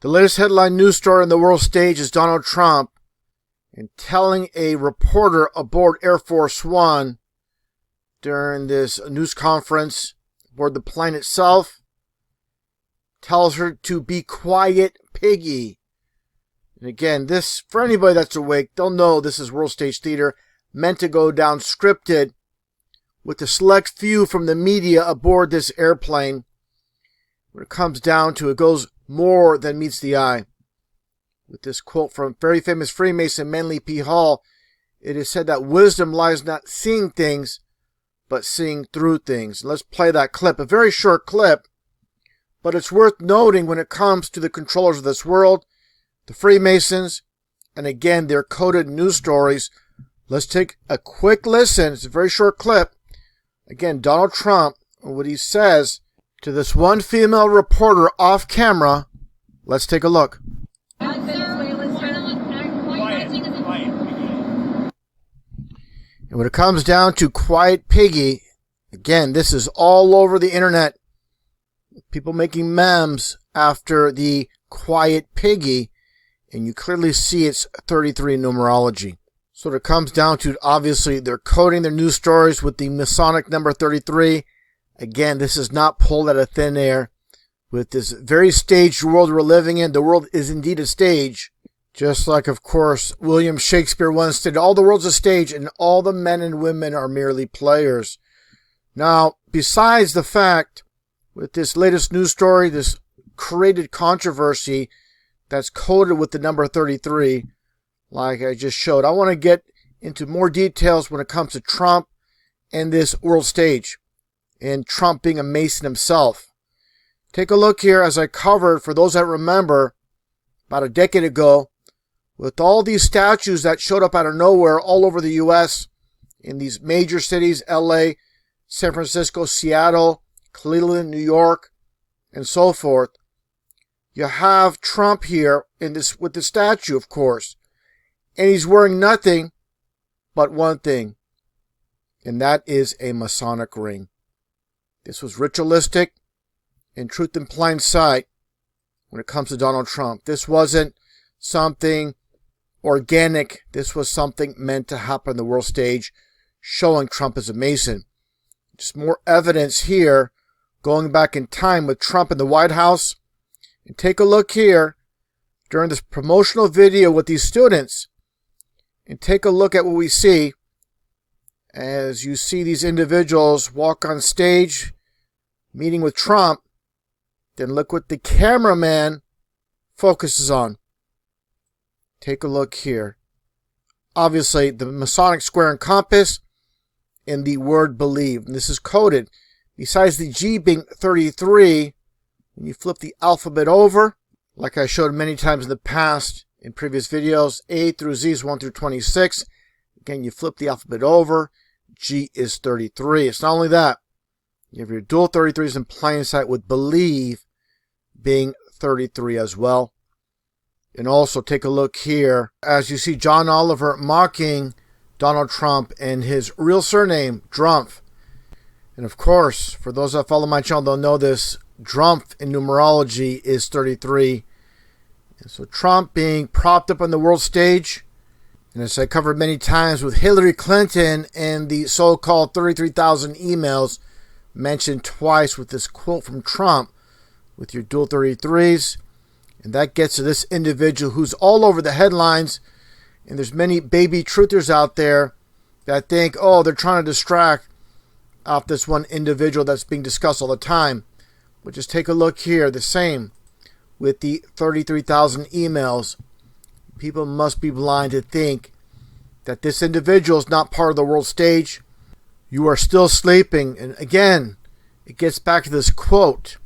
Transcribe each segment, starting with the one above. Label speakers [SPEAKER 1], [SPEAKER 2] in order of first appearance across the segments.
[SPEAKER 1] The latest headline news story on the world stage is Donald Trump and telling a reporter aboard Air Force One during this news conference aboard the plane itself, tells her to be quiet, Piggy. And again, this, for anybody that's awake, they'll know this is world stage theater meant to go down scripted with a select few from the media aboard this airplane. When it comes down to it, goes more than meets the eye. With this quote from very famous Freemason Manly P. Hall, it is said that wisdom lies not seeing things, but seeing through things. Let's play that clip, a very short clip, but it's worth noting when it comes to the controllers of this world, the Freemasons, and again, their coded news stories. Let's take a quick listen. It's a very short clip. Again, Donald Trump, what he says to this one female reporter off camera. Let's take a look. And when it comes down to quiet Piggy, again, this is all over the internet. People making memes after the quiet Piggy, and you clearly see it's 33 numerology. So it comes down to, obviously, they're coding their news stories with the Masonic number 33. Again, this is not pulled out of thin air. With this very staged world we're living in, the world is indeed a stage. Just like, of course, William Shakespeare once stated, all the world's a stage and all the men and women are merely players. Now, besides the fact, with this latest news story, this created controversy that's coded with the number 33, like I just showed, I want to get into more details when it comes to Trump and this world stage, and Trump being a Mason himself. Take a look here as I covered, for those that remember, about a decade ago, with all these statues that showed up out of nowhere all over the U.S., in these major cities, L.A., San Francisco, Seattle, Cleveland, New York, and so forth. You have Trump here in this with the statue, of course, and he's wearing nothing but one thing, and that is a Masonic ring. This was ritualistic and truth in plain sight when it comes to Donald Trump. This wasn't something organic. This was something meant to happen on the world stage, showing Trump as a Mason. Just more evidence here, going back in time with Trump in the White House. And take a look here during this promotional video with these students. And take a look at what we see as you see these individuals walk on stage, meeting with Trump. Then look what the cameraman focuses on. Take a look here. Obviously, the Masonic square and compass and the word believe. And this is coded. Besides the G being 33, when you flip the alphabet over, like I showed many times in the past in previous videos, A through Z is 1 through 26. Again, you flip the alphabet over, G is 33. It's not only that. You have your dual 33s in plain sight with believe being 33 as well. And also take a look here as you see John Oliver mocking Donald Trump and his real surname, Drumpf. And of course, for those that follow my channel, they'll know this. Drumpf in numerology is 33. And so Trump being propped up on the world stage, and as I covered many times with Hillary Clinton and the so-called 33,000 emails mentioned twice with this quote from Trump with your dual 33s. And that gets to this individual who's all over the headlines. And there's many baby truthers out there that think, oh, they're trying to distract off this one individual that's being discussed all the time. But just take a look here, the same with the 33,000 emails. People must be blind to think that this individual is not part of the world stage. You are still sleeping. And again, it gets back to this quote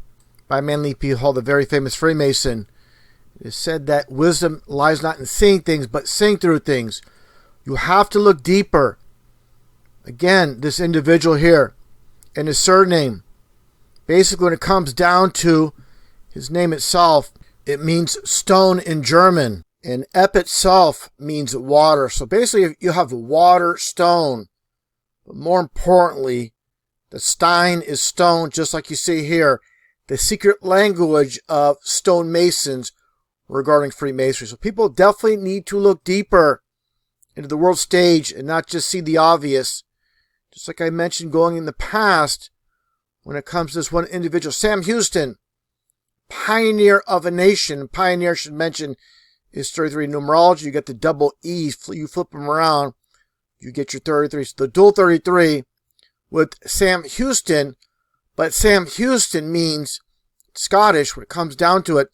[SPEAKER 1] by Manly P. Hall, the very famous Freemason. It is said that wisdom lies not in seeing things, but seeing through things. You have to look deeper. Again, this individual here and his surname. Basically, when it comes down to his name itself, it means stone in German. And Ep itself means water. So basically, you have water, stone. But more importantly, the Stein is stone, just like you see here. The secret language of stonemasons regarding Freemasonry. So people definitely need to look deeper into the world stage and not just see the obvious. Just like I mentioned going in the past, when it comes to this one individual, Sam Houston, pioneer of a nation. Pioneer, should mention, is 33 numerology. You get the double E, you flip them around, you get your 33. So the dual 33 with Sam Houston, but Sam Houston means Scottish when it comes down to it.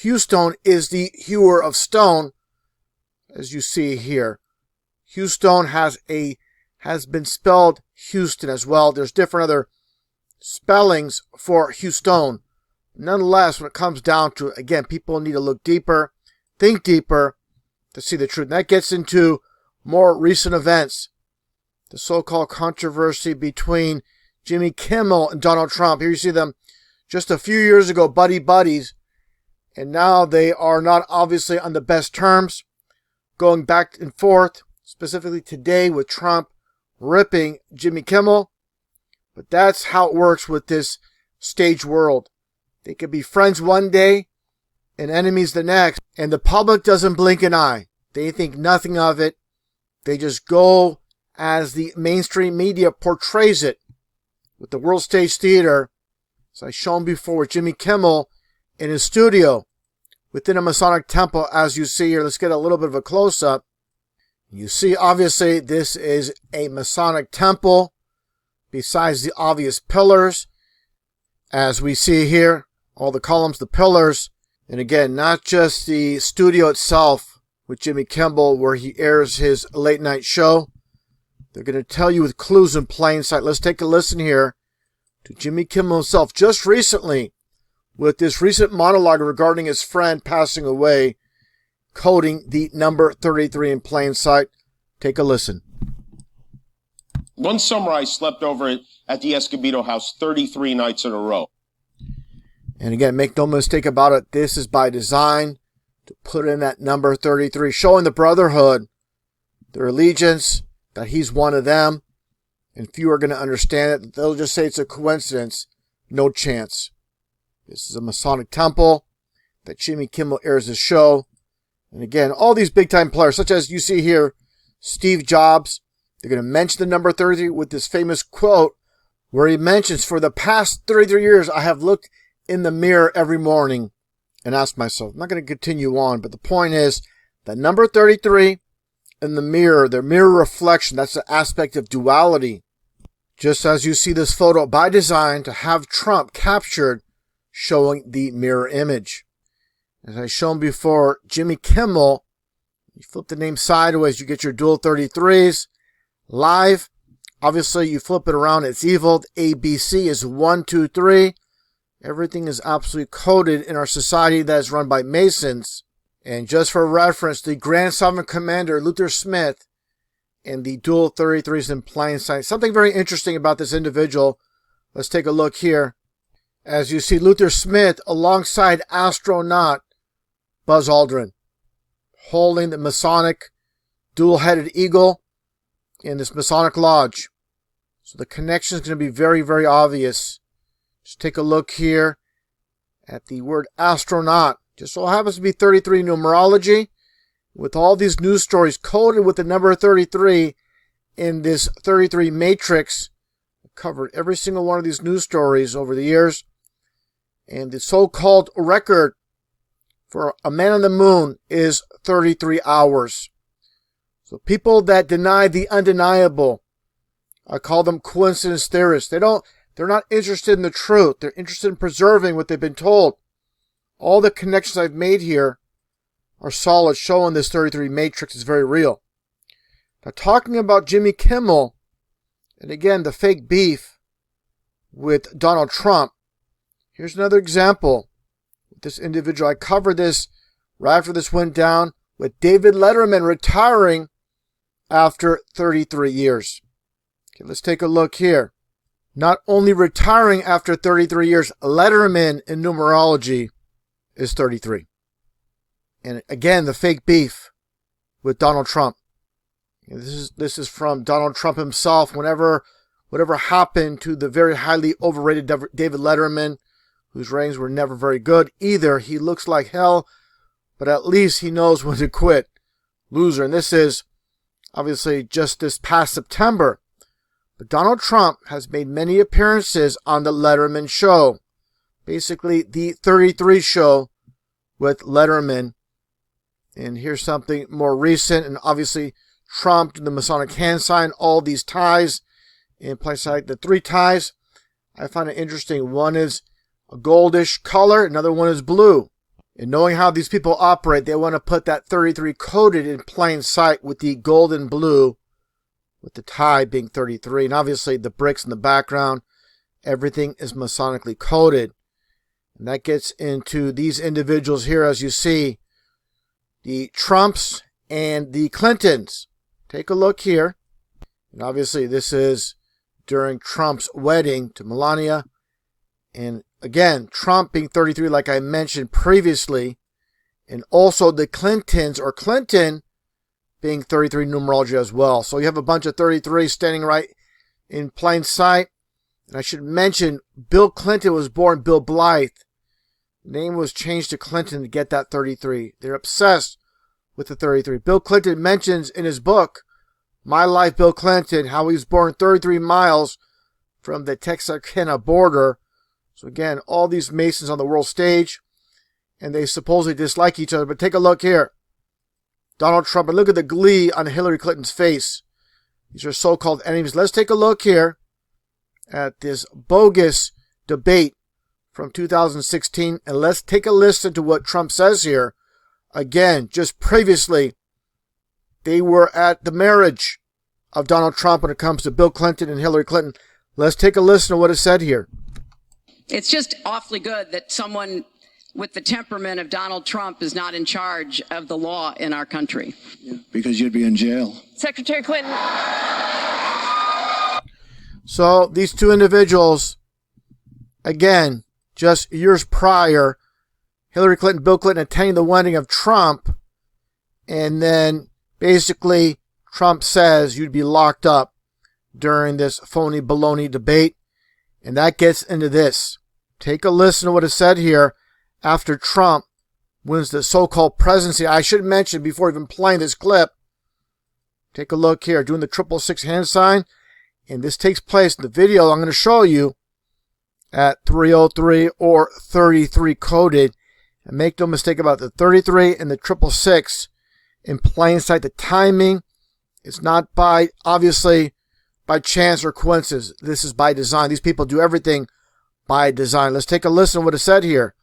[SPEAKER 1] Hewstone is the hewer of stone, as you see here. Hewstone has been spelled Houston as well. There's different other spellings for Hewstone. Nonetheless, when it comes down to it, again, people need to look deeper, think deeper to see the truth. And that gets into more recent events. The so-called controversy between Jimmy Kimmel and Donald Trump. Here you see them just a few years ago, buddies. And now they are not obviously on the best terms, going back and forth, specifically today with Trump ripping Jimmy Kimmel. But that's how it works with this stage world. They could be friends one day and enemies the next, and the public doesn't blink an eye. They think nothing of it. They just go as the mainstream media portrays it. With the world stage theater, as I've shown before with Jimmy Kimmel in his studio within a Masonic temple, as you see here. Let's get a little bit of a close-up. You see, obviously, this is a Masonic temple, besides the obvious pillars, as we see here, all the columns, the pillars, and again, not just the studio itself with Jimmy Kimmel, where he airs his late-night show. They're going to tell you with clues in plain sight. Let's take a listen here to Jimmy Kimmel himself, just recently, with this recent monologue regarding his friend passing away, coding the number 33 in plain sight. Take a listen.
[SPEAKER 2] One summer I slept over at the Escobedo house 33 nights in a row.
[SPEAKER 1] And again, make no mistake about it, this is by design to put in that number 33, showing the brotherhood, their allegiance, that he's one of them. And few are going to understand it. They'll just say it's a coincidence. No chance. This is a Masonic temple that Jimmy Kimmel airs his show. And again, all these big-time players, such as you see here, Steve Jobs, they're going to mention the number 33 with this famous quote where he mentions, for the past 33 years, I have looked in the mirror every morning and asked myself. I'm not going to continue on, but the point is that number 33 in the mirror, their mirror reflection, that's the aspect of duality. Just as you see this photo by design to have Trump captured showing the mirror image. As I've shown before, Jimmy Kimmel, you flip the name sideways, you get your dual 33s. Live, obviously you flip it around, it's evil. ABC is 1, 2, 3. Everything is absolutely coded in our society that is run by Masons. And just for reference, the Grand Sovereign Commander, Luther Smith, and the dual 33s in plain sight. Something very interesting about this individual. Let's take a look here. As you see Luther Smith alongside astronaut Buzz Aldrin, holding the Masonic dual-headed eagle in this Masonic lodge. So the connection is going to be very, very obvious. Just take a look here at the word astronaut. Just so happens to be 33 numerology, with all these news stories coded with the number 33 in this 33 matrix. I've covered every single one of these news stories over the years. And the so-called record for a man on the moon is 33 hours. So people that deny the undeniable, I call them coincidence theorists. They're not interested in the truth. They're interested in preserving what they've been told. All the connections I've made here are solid, showing this 33 matrix is very real. Now, talking about Jimmy Kimmel, and again, the fake beef with Donald Trump, here's another example. This individual, I covered this right after this went down, with David Letterman retiring after 33 years. Okay, let's take a look here. Not only retiring after 33 years, Letterman in numerology is 33. And again, the fake beef with Donald Trump. This is from Donald Trump himself. Whatever happened to the very highly overrated David Letterman, whose ratings were never very good either. He looks like hell, but at least he knows when to quit. Loser. And this is obviously just this past September. But Donald Trump has made many appearances on the Letterman show. Basically, the 33 show with Letterman. And here's something more recent. And obviously, Trump, the Masonic hand sign, all these ties. In place like the 3 ties, I find it interesting. One is a goldish color. Another one is blue. And knowing how these people operate, they want to put that 33 coded in plain sight with the gold and blue, with the tie being 33. And obviously the bricks in the background, everything is Masonically coded. And that gets into these individuals here, as you see, the Trumps and the Clintons. Take a look here. And obviously this is during Trump's wedding to Melania. And again, Trump being 33, like I mentioned previously, and also the Clintons, or Clinton, being 33 numerology as well. So you have a bunch of 33 standing right in plain sight. And I should mention, Bill Clinton was born Bill Blythe. The name was changed to Clinton to get that 33. They're obsessed with the 33. Bill Clinton mentions in his book, My Life, Bill Clinton, how he was born 33 miles from the Texarkana border. So again, all these Masons on the world stage, and they supposedly dislike each other. But take a look here. Donald Trump, and look at the glee on Hillary Clinton's face. These are so-called enemies. Let's take a look here at this bogus debate from 2016, and let's take a listen to what Trump says here. Again, just previously, they were at the marriage of Donald Trump when it comes to Bill Clinton and Hillary Clinton. Let's take a listen to what is said here.
[SPEAKER 3] It's just awfully good that someone with the temperament of Donald Trump is not in charge of the law in our country.
[SPEAKER 4] Yeah, because you'd be in jail.
[SPEAKER 3] Secretary Clinton.
[SPEAKER 1] So these two individuals, again, just years prior, Hillary Clinton, Bill Clinton attending the wedding of Trump, and then basically Trump says you'd be locked up during this phony baloney debate. And that gets into this. Take a listen to what is said here after Trump wins the so-called presidency. I should mention before even playing this clip, take a look here, doing the 666 hand sign. And this takes place in the video I'm going to show you at 303 or 33 coded. And make no mistake about the 33 and the 666 in plain sight. The timing is not by, obviously, by chance or coincidence. This is by design. These people do everything by design. Let's take a listen to what is said here.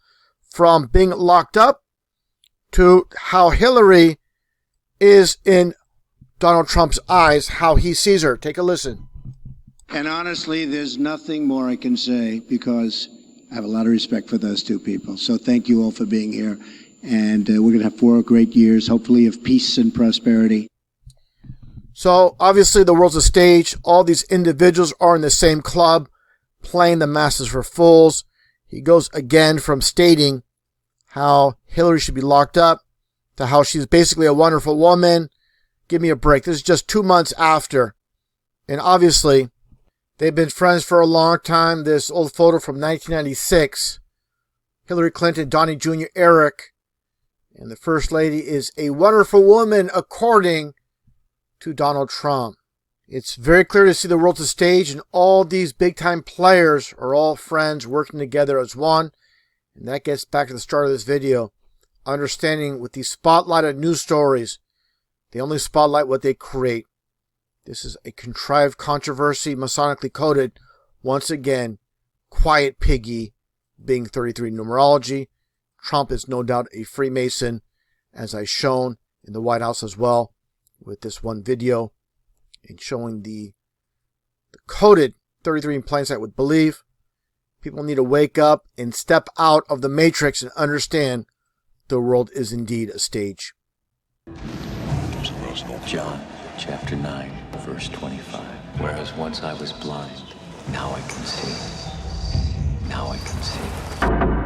[SPEAKER 1] From being locked up to how Hillary is in Donald Trump's eyes, how he sees her. Take a listen.
[SPEAKER 4] And honestly, there's nothing more I can say because I have a lot of respect for those two people. So thank you all for being here. And we're going to have 4 great years, hopefully, of peace and prosperity.
[SPEAKER 1] So, obviously, the world's a stage. All these individuals are in the same club, playing the masses for fools. He goes again from stating how Hillary should be locked up to how she's basically a wonderful woman. Give me a break. This is just 2 months after. And obviously, they've been friends for a long time. This old photo from 1996. Hillary Clinton, Donnie Jr., Eric. And the First Lady is a wonderful woman, according to Donald Trump. It's very clear to see the world's a stage, and all these big-time players are all friends working together as one. And that gets back to the start of this video. Understanding with these spotlighted news stories, they only spotlight what they create. This is a contrived controversy, Masonically coded. Once again, quiet Piggy being 33 numerology. Trump is no doubt a Freemason, as I've shown in the White House as well, with this one video, and showing the coded 33 in plain sight with belief. People need to wake up and step out of the matrix and understand the world is indeed a stage.
[SPEAKER 5] John chapter 9, verse 25. Whereas once I was blind, now I can see. Now I can see.